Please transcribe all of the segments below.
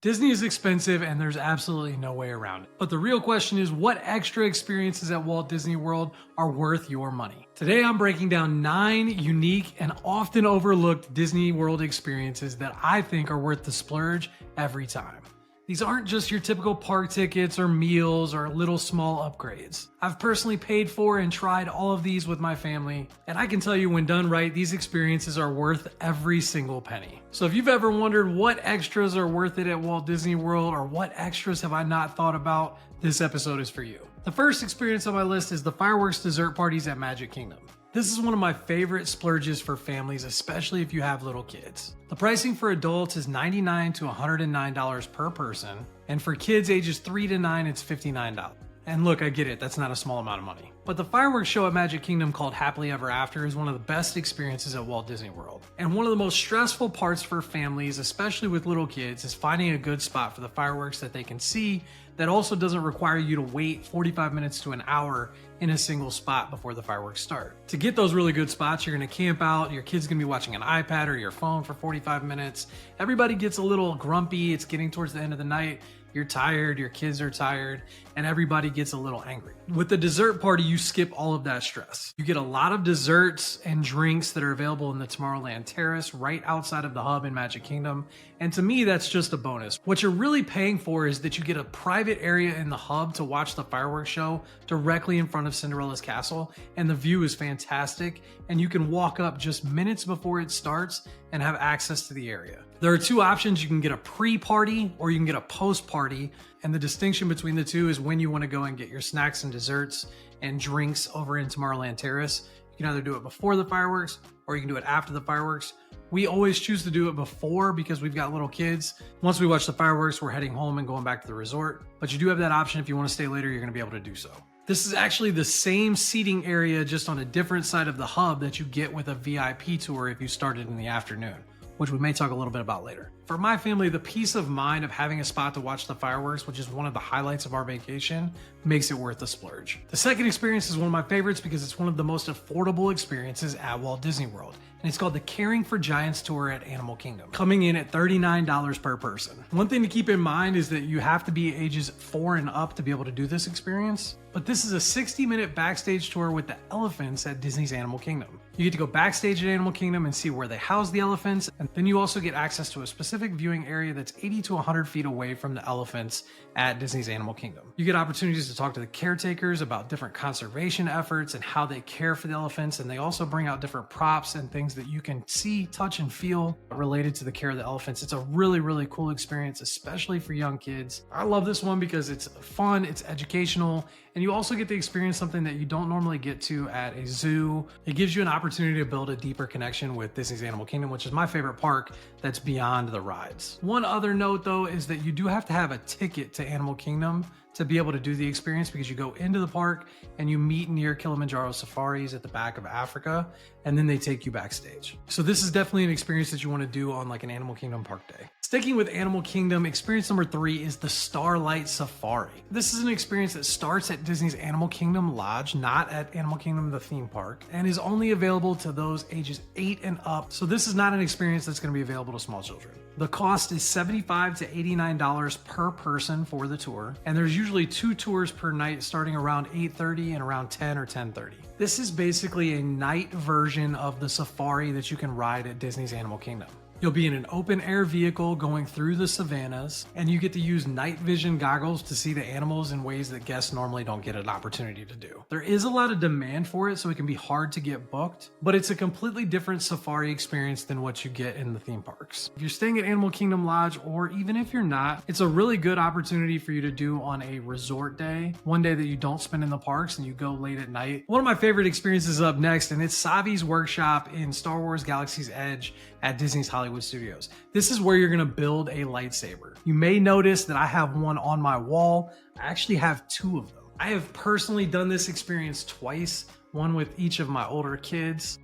Disney is expensive and there's absolutely no way around it. But the real question is, what extra experiences at Walt Disney World are worth your money? Today I'm breaking down 9 unique and often overlooked Disney World experiences that I think are worth the splurge every time. These aren't just your typical park tickets or meals or little small upgrades. I've personally paid for and tried all of these with my family, and I can tell you when done right, these experiences are worth every single penny. So if you've ever wondered what extras are worth it at Walt Disney World or what extras have I not thought about, this episode is for you. The first experience on my list is the fireworks dessert parties at Magic Kingdom. This is one of my favorite splurges for families, especially if you have little kids. The pricing for adults is $99 to $109 per person, and for kids ages 3 to 9, it's $59. And look, I get it, that's not a small amount of money. But the fireworks show at Magic Kingdom called Happily Ever After is one of the best experiences at Walt Disney World. And one of the most stressful parts for families, especially with little kids, is finding a good spot for the fireworks that they can see that also doesn't require you to wait 45 minutes to an hour in a single spot before the fireworks start. To get those really good spots, you're gonna camp out, your kid's gonna be watching an iPad or your phone for 45 minutes. Everybody gets a little grumpy, it's getting towards the end of the night. You're tired, your kids are tired, and everybody gets a little angry. With the dessert party, you skip all of that stress. You get a lot of desserts and drinks that are available in the Tomorrowland Terrace right outside of the hub in Magic Kingdom. And to me, that's just a bonus. What you're really paying for is that you get a private area in the hub to watch the fireworks show directly in front of Cinderella's castle. And the view is fantastic. And you can walk up just minutes before it starts and have access to the area. There are 2 options. You can get a pre-party or you can get a post-party. And the distinction between the two is when you want to go and get your snacks and desserts and drinks over in Tomorrowland Terrace. You can either do it before the fireworks or you can do it after the fireworks. We always choose to do it before because we've got little kids. Once we watch the fireworks, we're heading home and going back to the resort. But you do have that option. If you want to stay later, you're going to be able to do so. This is actually the same seating area, just on a different side of the hub that you get with a VIP tour if you started in the afternoon, which we may talk a little bit about later. For my family, the peace of mind of having a spot to watch the fireworks, which is one of the highlights of our vacation, makes it worth the splurge. The second experience is one of my favorites because it's one of the most affordable experiences at Walt Disney World. And it's called the Caring for Giants Tour at Animal Kingdom, coming in at $39 per person. One thing to keep in mind is that you have to be ages 4 and up to be able to do this experience. But this is a 60-minute backstage tour with the elephants at Disney's Animal Kingdom. You get to go backstage at Animal Kingdom and see where they house the elephants, and then you also get access to a specific viewing area that's 80 to 100 feet away from the elephants at Disney's Animal Kingdom. You get opportunities to talk to the caretakers about different conservation efforts and how they care for the elephants, and they also bring out different props and things that you can see, touch, and feel related to the care of the elephants. It's a really, really cool experience, especially for young kids. I love this one because it's fun, it's educational, and you also get to experience something that you don't normally get to at a zoo. It gives you an opportunity to build a deeper connection with Disney's Animal Kingdom, which is my favorite park that's beyond the rides. One other note though is that you do have to have a ticket to Animal Kingdom to be able to do the experience, because you go into the park and you meet near Kilimanjaro Safaris at the back of Africa, and then they take you backstage. So this is definitely an experience that you want to do on like an Animal Kingdom park day. Sticking with Animal Kingdom, experience number 3 is the Starlight Safari. This is an experience that starts at Disney's Animal Kingdom Lodge, not at Animal Kingdom, the theme park, and is only available to those ages 8 and up. So this is not an experience that's going to be available to small children. The cost is $75 to $89 per person for the tour, and there's usually 2 tours per night starting around 8:30 and around 10 or 10:30. This is basically a night version of the safari that you can ride at Disney's Animal Kingdom. You'll be in an open air vehicle going through the savannas, and you get to use night vision goggles to see the animals in ways that guests normally don't get an opportunity to do. There is a lot of demand for it, so it can be hard to get booked, but it's a completely different safari experience than what you get in the theme parks. If you're staying at Animal Kingdom Lodge, or even if you're not, it's a really good opportunity for you to do on a resort day, one day that you don't spend in the parks and you go late at night. One of my favorite experiences is up next, and it's Savi's workshop in Star Wars Galaxy's Edge at Disney's Hollywood Studios. This is where you're gonna build a lightsaber. You may notice that I have one on my wall. I actually have 2 of them. I have personally done this experience twice, one with each of my older kids,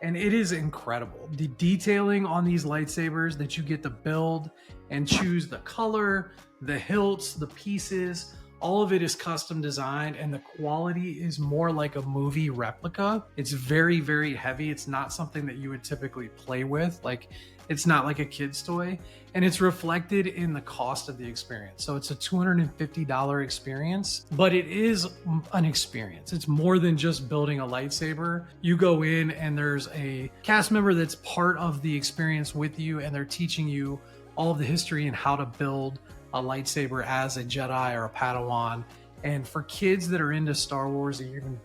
and it is incredible. The detailing on these lightsabers that you get to build and choose the color, the hilts, the pieces, All of it is custom designed and the quality is more like a movie replica. It's very, very heavy. It's not something that you would typically play with. Like, it's not like a kid's toy, and it's reflected in the cost of the experience. So it's a $250 experience, but it is an experience. It's more than just building a lightsaber. You go in and there's a cast member that's part of the experience with you, and they're teaching you all of the history and how to build a lightsaber as a Jedi or a Padawan. And for kids that are into Star Wars, or even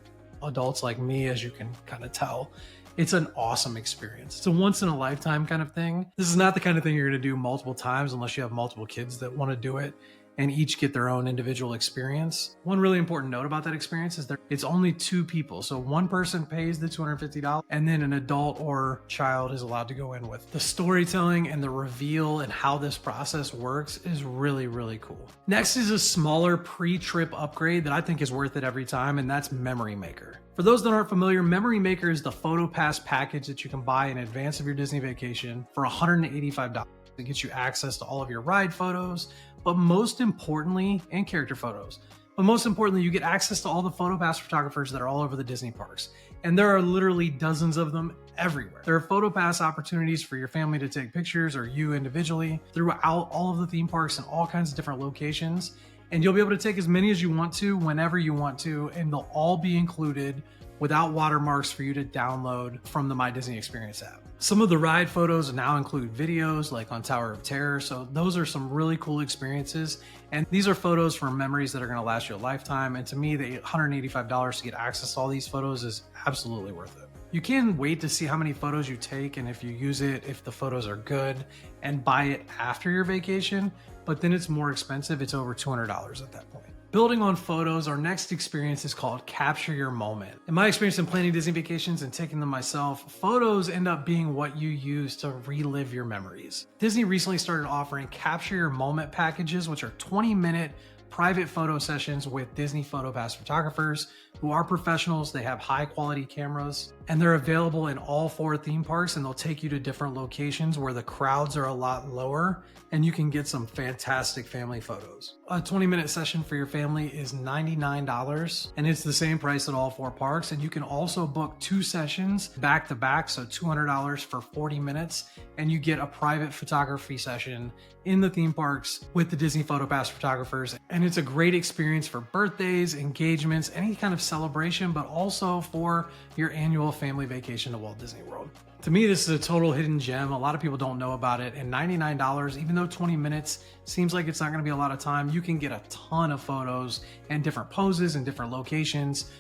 adults like me, as you can kind of tell, it's an awesome experience. It's a once in a lifetime kind of thing. This is not the kind of thing you're going to do multiple times unless you have multiple kids that want to do it and each get their own individual experience. One really important note about that experience is that it's only 2 people. So one person pays the $250 and then an adult or child is allowed to go in with. The storytelling and the reveal and how this process works is really, really cool. Next is a smaller pre-trip upgrade that I think is worth it every time, and that's Memory Maker. For those that aren't familiar, Memory Maker is the photo pass package that you can buy in advance of your Disney vacation for $185. It gets you access to all of your ride photos, but most importantly, and character photos. But most importantly, you get access to all the photo pass photographers that are all over the Disney parks. And there are literally dozens of them everywhere. There are photo pass opportunities for your family to take pictures, or you individually, throughout all of the theme parks and all kinds of different locations. And you'll be able to take as many as you want to, whenever you want to, and they'll all be included without watermarks for you to download from the My Disney Experience app. Some of the ride photos now include videos, like on Tower of Terror. So those are some really cool experiences. And these are photos from memories that are gonna last you a lifetime. And to me, the $185 to get access to all these photos is absolutely worth it. You can wait to see how many photos you take and if you use it, if the photos are good, and buy it after your vacation, but then it's more expensive. It's over $200 at that point. Building on photos, our next experience is called Capture Your Moment. In my experience in planning Disney vacations and taking them myself, photos end up being what you use to relive your memories. Disney recently started offering Capture Your Moment packages, which are 20-minute private photo sessions with Disney Photo Pass photographers who are professionals. They have high quality cameras and they're available in all 4 theme parks, and they'll take you to different locations where the crowds are a lot lower and you can get some fantastic family photos. A 20-minute session for your family is $99, and it's the same price at all 4 parks. And you can also book 2 sessions back to back, so $200 for 40 minutes, and you get a private photography session in the theme parks with the Disney Photo Pass photographers. And it's a great experience for birthdays, engagements, any kind of celebration, but also for your annual family vacation to Walt Disney World. To me, this is a total hidden gem. A lot of people don't know about it. And $99, even though 20 minutes seems like it's not going to be a lot of time, you can get a ton of photos and different poses and different locations,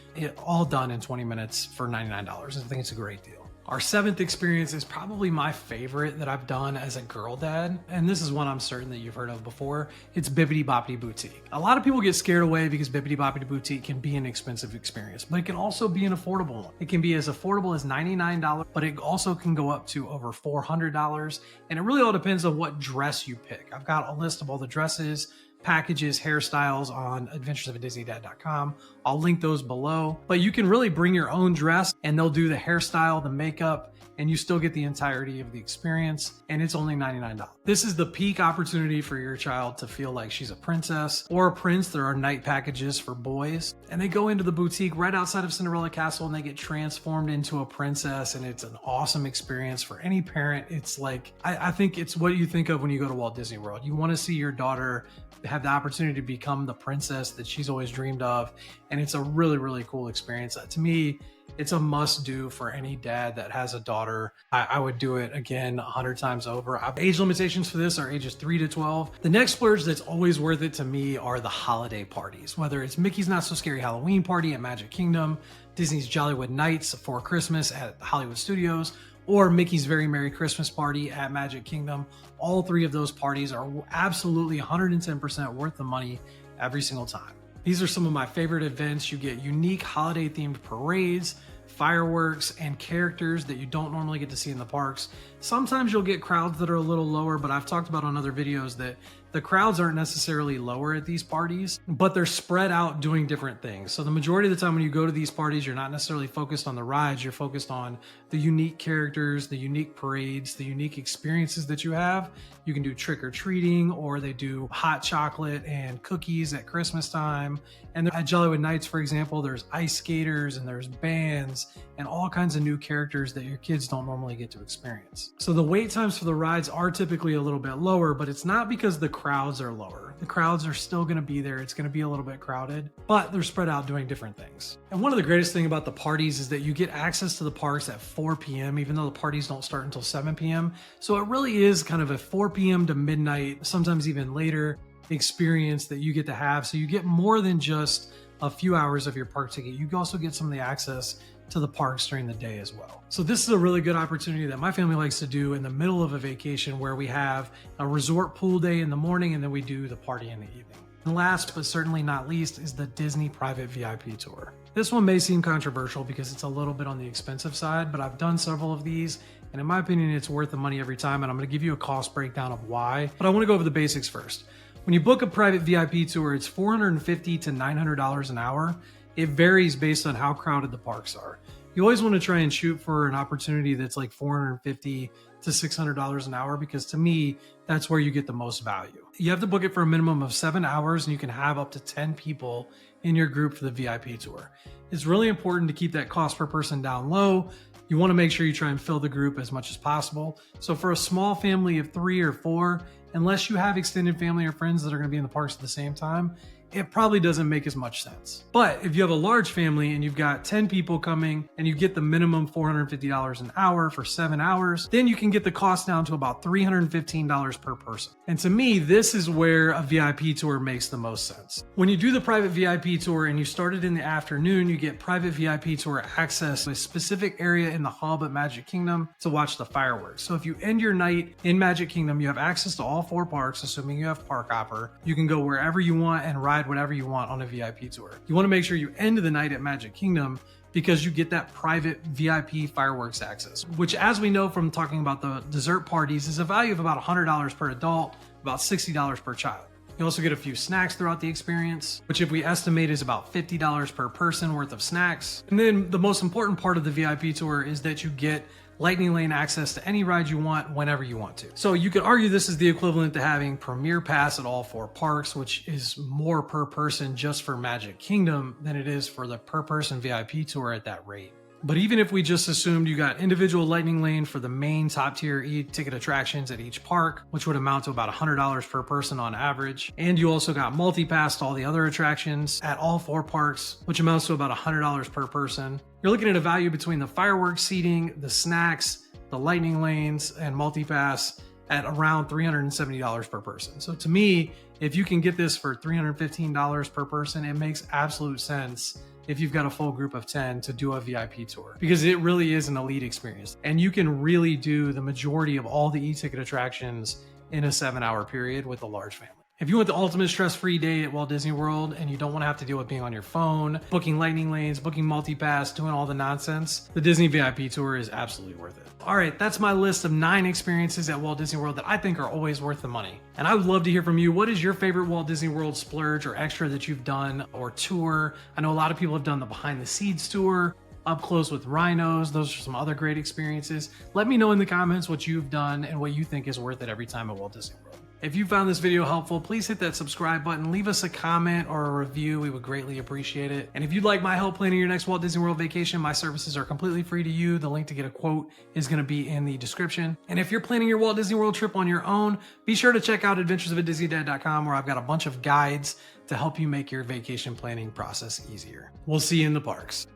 all done in 20 minutes for $99. I think it's a great deal. Our 7th experience is probably my favorite that I've done as a girl dad, and this is one I'm certain that you've heard of before. It's Bibbidi Bobbidi Boutique. A lot of people get scared away because Bibbidi Bobbidi Boutique can be an expensive experience, but it can also be an affordable one. It can be as affordable as $99, but it also can go up to over $400, and it really all depends on what dress you pick. I've got a list of all the dresses, packages, hairstyles on adventuresofadisneydad.com. I'll link those below, but you can really bring your own dress and they'll do the hairstyle, the makeup, and you still get the entirety of the experience, and it's only $99. This is the peak opportunity for your child to feel like she's a princess or a prince. There are night packages for boys, and they go into the boutique right outside of Cinderella Castle and they get transformed into a princess, and it's an awesome experience for any parent. It's like, I think it's what you think of when you go to Walt Disney World. You want to see your daughter have the opportunity to become the princess that she's always dreamed of, and it's a really, really cool experience. To me, it's a must do for any dad that has a daughter. I would do it again 100 times over. Age limitations for this are ages 3 to 12. The next splurge that's always worth it to me are the holiday parties, whether it's Mickey's Not So Scary Halloween Party at Magic Kingdom, Disney's Jollywood Nights for Christmas at Hollywood Studios, or Mickey's Very Merry Christmas Party at Magic Kingdom. All 3 of those parties are absolutely 110% worth the money every single time. These are some of my favorite events. You get unique holiday themed parades, fireworks, and characters that you don't normally get to see in the parks. Sometimes you'll get crowds that are a little lower, but I've talked about on other videos that the crowds aren't necessarily lower at these parties, but they're spread out doing different things. So the majority of the time when you go to these parties, you're not necessarily focused on the rides, you're focused on the unique characters, the unique parades, the unique experiences that you have. You can do trick-or-treating, or they do hot chocolate and cookies at Christmas time. And at Jollywood Nights, for example, there's ice skaters and there's bands and all kinds of new characters that your kids don't normally get to experience. So the wait times for the rides are typically a little bit lower, but it's not because the crowds are lower. The crowds are still going to be there. It's going to be a little bit crowded, but they're spread out doing different things. And one of the greatest things about the parties is that you get access to the parks at 4 p.m., even though the parties don't start until 7 p.m. So it really is kind of a 4 p.m. to midnight, sometimes even later, experience that you get to have. So you get more than just a few hours of your park ticket. You also get some of the access to the parks during the day as well. So this is a really good opportunity that my family likes to do in the middle of a vacation, where we have a resort pool day in the morning and then we do the party in the evening. And last but certainly not least is the Disney private VIP tour. This one may seem controversial because it's a little bit on the expensive side, but I've done several of these, and in my opinion, it's worth the money every time, and I'm gonna give you a cost breakdown of why. But I wanna go over the basics first. When you book a private VIP tour, it's $450 to $900 an hour. It varies based on how crowded the parks are. You always want to try and shoot for an opportunity that's like $450 to $600 an hour, because to me, that's where you get the most value. You have to book it for a minimum of 7 hours, and you can have up to 10 people in your group for the VIP tour. It's really important to keep that cost per person down low. You want to make sure you try and fill the group as much as possible. So for a small family of 3 or 4, unless you have extended family or friends that are going to be in the parks at the same time, it probably doesn't make as much sense. But if you have a large family and you've got 10 people coming and you get the minimum $450 an hour for 7 hours, then you can get the cost down to about $315 per person. And to me, this is where a VIP tour makes the most sense. When you do the private VIP tour and you start it in the afternoon, you get private VIP tour access to a specific area in the hub at Magic Kingdom to watch the fireworks. So if you end your night in Magic Kingdom, you have access to all 4 parks, assuming you have Park Hopper. You can go wherever you want and ride whatever you want on a VIP tour. You want to make sure you end the night at Magic Kingdom because you get that private VIP fireworks access, which, as we know from talking about the dessert parties, is a value of about $100 per adult, about $60 per child. You also get a few snacks throughout the experience, which if we estimate is about $50 per person worth of snacks. And then the most important part of the VIP tour is that you get Lightning Lane access to any ride you want whenever you want to. So you could argue this is the equivalent to having Premier Pass at all 4 parks, which is more per person just for Magic Kingdom than it is for the per person VIP tour at that rate. But even if we just assumed you got individual Lightning Lane for the main top tier e-ticket attractions at each park, which would amount to about $100 per person on average, and you also got multi-pass to all the other attractions at all 4 parks, which amounts to about $100 per person, you're looking at a value between the fireworks seating, the snacks, the Lightning Lanes, and multi-pass at around $370 per person. So to me, if you can get this for $315 per person, it makes absolute sense if you've got a full group of 10 to do a VIP tour, because it really is an elite experience. And you can really do the majority of all the e-ticket attractions in a 7-hour period with a large family. If you want the ultimate stress-free day at Walt Disney World and you don't want to have to deal with being on your phone, booking Lightning Lanes, booking multi-pass, doing all the nonsense, the Disney VIP tour is absolutely worth it. All right, that's my list of 9 experiences at Walt Disney World that I think are always worth the money. And I would love to hear from you. What is your favorite Walt Disney World splurge or extra that you've done or tour? I know a lot of people have done the behind the scenes tour, up close with rhinos. Those are some other great experiences. Let me know in the comments what you've done and what you think is worth it every time at Walt Disney World. If you found this video helpful, please hit that subscribe button, leave us a comment or a review. We would greatly appreciate it. And if you'd like my help planning your next Walt Disney World vacation, my services are completely free to you. The link to get a quote is going to be in the description. And if you're planning your Walt Disney World trip on your own, be sure to check out adventuresofaDisneydad.com, where I've got a bunch of guides to help you make your vacation planning process easier. We'll see you in the parks.